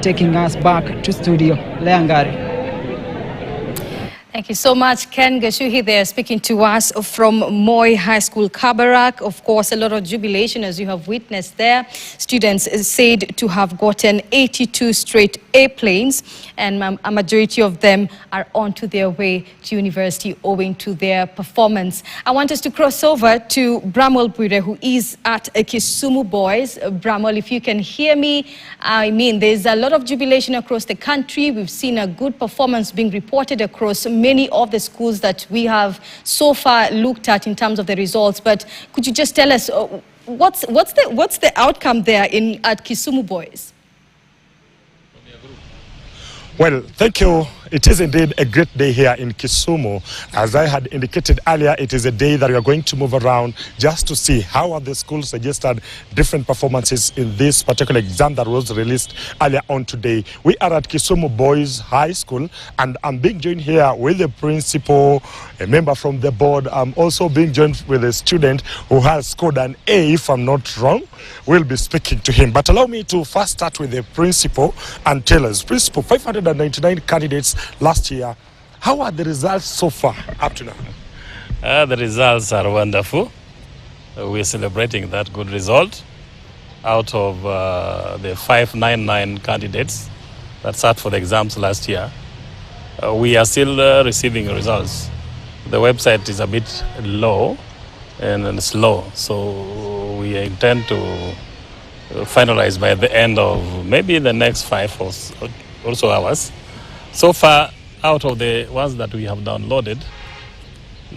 taking us back to studio. Leangari. Thank you so much, Ken Gashuhi there speaking to us from Moi High School, Kabarak. Of course, a lot of jubilation as you have witnessed there. Students said to have gotten 82 straight airplanes, and a majority of them are on to their way to university owing to their performance. I want us to cross over to Bramwell Bwire, who is at Kisumu Boys. Bramwell, if you can hear me, I mean, there's a lot of jubilation across the country. We've seen a good performance being reported across many of the schools that we have so far looked at in terms of the results. But could you just tell us what's the outcome there at Kisumu Boys? Well, thank you. It is indeed a great day here in Kisumu. As I had indicated earlier, it is a day that we are going to move around just to see how are the schools registered different performances in this particular exam that was released earlier on today. We are at Kisumu Boys High School, and I'm being joined here with the principal, a member from the board. I'm also being joined with a student who has scored an A, if I'm not wrong. We'll be speaking to him. But allow me to first start with the principal and tell us, Principal, 599 candidates last year. How are the results so far up to now? The results are wonderful. We're celebrating that good result. Out of the 599 candidates that sat for the exams last year, we are still receiving results. The website is a bit low and slow, so we intend to finalize by the end of maybe the next 5 or so hours. So far, out of the ones that we have downloaded,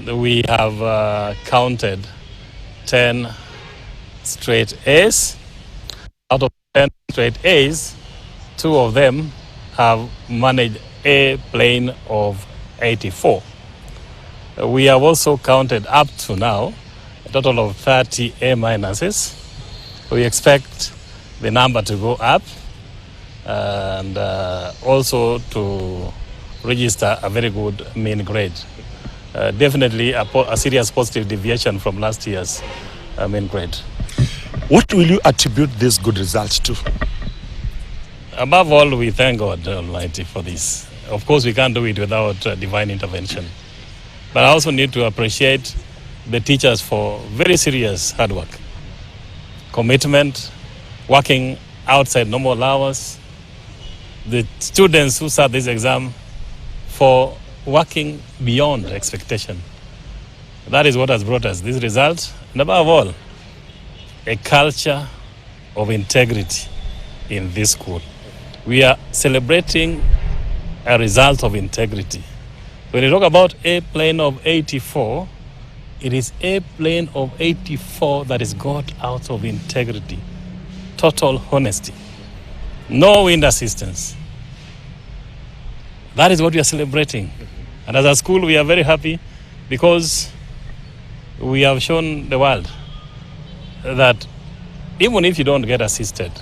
we have counted 10 straight A's. Out of 10 straight A's, 2 of them have managed a plane of 84. We have also counted up to now a total of 30 A minuses. We expect the number to go up and also to register a very good mean grade. Definitely a serious positive deviation from last year's mean grade. What will you attribute this good results to? Above all, we thank God Almighty for this. Of course, we can't do it without divine intervention. But I also need to appreciate the teachers for very serious hard work, commitment, working outside normal hours. The students who sat this exam for working beyond expectation. That is what has brought us this result. And above all, a culture of integrity in this school. We are celebrating a result of integrity. When you talk about a plane of 84, it is a plane of 84 that is got out of integrity, total honesty, no wind assistance. That is what we are celebrating. And as a school, we are very happy because we have shown the world that even if you don't get assisted,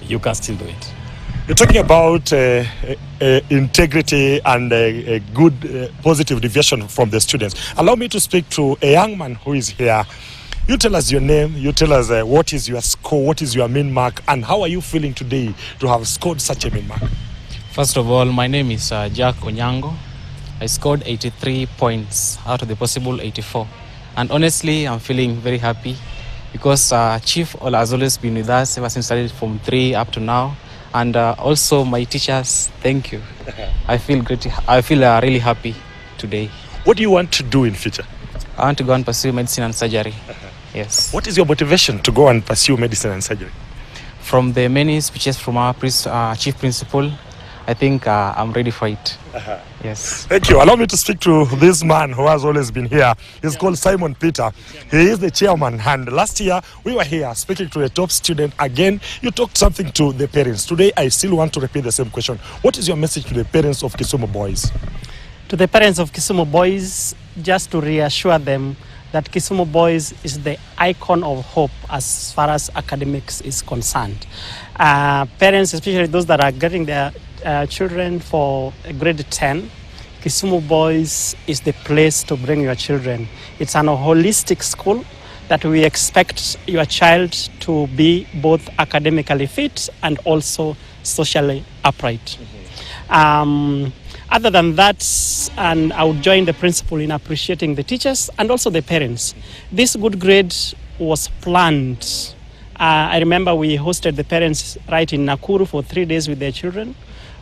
you can still do it. You're talking about integrity and a good positive deviation from the students. Allow me to speak to a young man who is here. You tell us your name, you tell us what is your score, what is your mean mark, and how are you feeling today to have scored such a mean mark? First of all, my name is Jack Onyango. I scored 83 points out of the possible 84. And honestly, I'm feeling very happy because Chief has always been with us ever since I started from 3 up to now. And also my teachers, thank you. I feel great. I feel really happy today. What do you want to do in future? I want to go and pursue medicine and surgery. Yes. What is your motivation to go and pursue medicine and surgery? From the many speeches from our chief principal, I think I'm ready for it. Yes. Thank you. Allow me to speak to this man who has always been here. He's called Simon Peter. He is the chairman. And last year, we were here speaking to a top student. Again, you talked something to the parents. Today, I still want to repeat the same question. What is your message to the parents of Kisumu Boys? To the parents of Kisumu Boys, just to reassure them that Kisumu Boys is the icon of hope as far as academics is concerned. Parents, especially those that are getting their children for grade 10, Kisumu Boys is the place to bring your children. It's an holistic school. that we expect your child to be both academically fit and also socially upright. Other than that, and I would join the principal in appreciating the teachers and also the parents. This good grade was planned. I remember we hosted the parents right in Nakuru for 3 days with their children.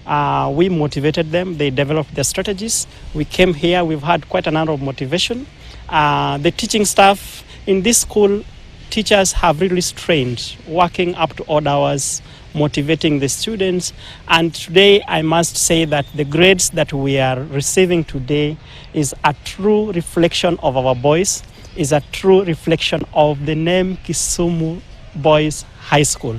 We motivated them, they developed their strategies. We came here, we've had quite a number of motivation. The teaching staff in this school, teachers have really strained, working up to odd hours, motivating the students. And today I must say that the grades that we are receiving today is a true reflection of our boys, is a true reflection of the name Kisumu Boys High School.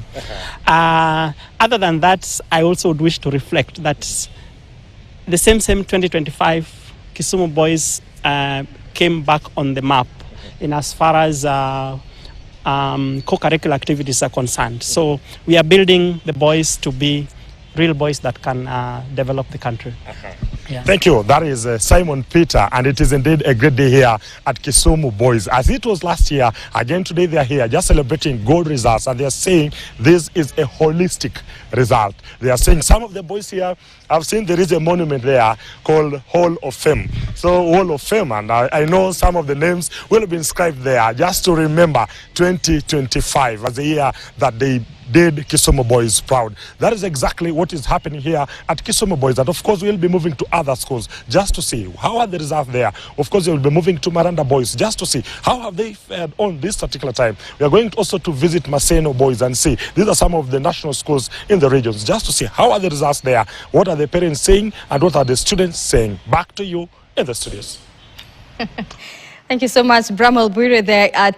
Other than that, I also would wish to reflect that the same 2025 Kisumu Boys came back on the map in as far as co-curricular activities are concerned. So we are building the boys to be real boys that can develop the country. Yeah. Thank you. That is Simon Peter, and it is indeed a great day here at Kisumu Boys. As it was last year, again today they are here just celebrating good results, and they are saying this is a holistic result. They are saying some of the boys here, I've seen there is a monument there called Hall of Fame. So Hall of Fame, and I know some of the names will be inscribed there just to remember 2025 as the year that they did Kisumu Boys proud. That is exactly what is happening here at Kisumu Boys. And of course, we'll be moving to other schools just to see how are the results there. Of course, we'll be moving to Maranda Boys just to see how have they fared on this particular time. We are going also to visit Maseno Boys and see. These are some of the national schools in the regions just to see how are the results there. What are the parents saying and what are the students saying. Back to you in the studios. Thank you so much, Bramwell Bwire there at